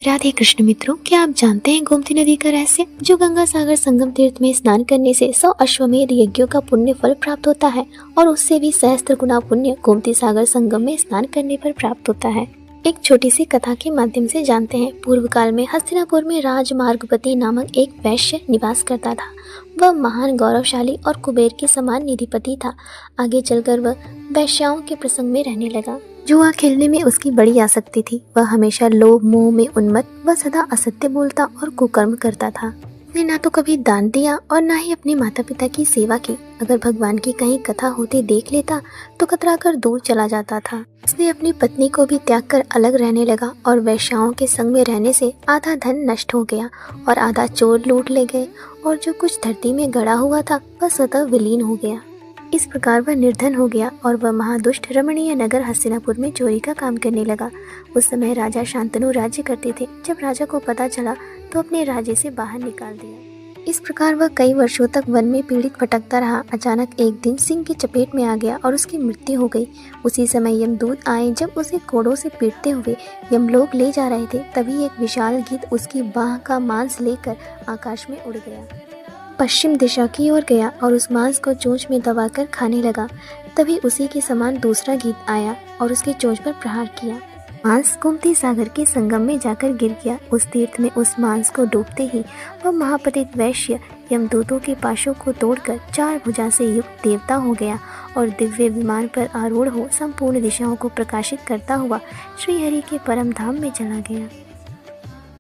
राधे कृष्ण मित्रों, क्या आप जानते हैं गोमती नदी का रहस्य? जो गंगा सागर संगम तीर्थ में स्नान करने से 100 अश्वमेध यज्ञों का पुण्य फल प्राप्त होता है और उससे भी सहस्त्र गुना पुण्य गोमती सागर संगम में स्नान करने पर प्राप्त होता है। एक छोटी सी कथा के माध्यम से जानते हैं। पूर्व काल में हस्तिनापुर में राजमार्गपति नामक एक वैश्य निवास करता था। वह महान गौरवशाली और कुबेर के समान निधिपति था। आगे चलकर वह वैश्याओं के प्रसंग में रहने लगा। जुआ खेलने में उसकी बड़ी आसक्ति थी। वह हमेशा लोभ मोह में उन्मत्त व सदा असत्य बोलता और कुकर्म करता था। उसने ना तो कभी दान दिया और ना ही अपने माता पिता की सेवा की। अगर भगवान की कहीं कथा होते देख लेता तो कतरा कर दूर चला जाता था। उसने अपनी पत्नी को भी त्याग कर अलग रहने लगा और वैश्याओं के संग में रहने से आधा धन नष्ट हो गया और आधा चोर लूट ले गए और जो कुछ धरती में गड़ा हुआ था वह स्वतः विलीन हो गया। इस प्रकार वह निर्धन हो गया और वह महादुष्ट रमणीय नगर हस्तिनापुर में चोरी का काम करने लगा। उस समय राजा शांतनु राज्य करते थे। जब राजा को पता चला तो अपने राज्य से बाहर निकाल दिया। इस प्रकार वह कई वर्षों तक वन में पीड़ित भटकता रहा। अचानक एक दिन सिंह की चपेट में आ गया और उसकी मृत्यु हो गई। उसी समय यमदूत आए। जब उसे कोड़ों से पीटते हुए यमलोक ले जा रहे थे तभी एक विशाल गिद्ध उसकी बाह का मांस लेकर आकाश में उड़ गया, पश्चिम दिशा की ओर गया और उस मांस को चोंच में दबाकर खाने लगा। तभी उसी के समान दूसरा गिद्ध आया और उसकी चोंच पर प्रहार किया। मांस गोमती सागर के संगम में जाकर गिर गया। उस तीर्थ में उस मांस को डूबते ही वह महापतित वैश्य यमदूतों के पाशों को तोड़कर 4 भुजा से युक्त देवता हो गया और दिव्य विमान पर आरूढ़ हो संपूर्ण दिशाओं को प्रकाशित करता हुआ श्रीहरि के परम धाम में चला गया।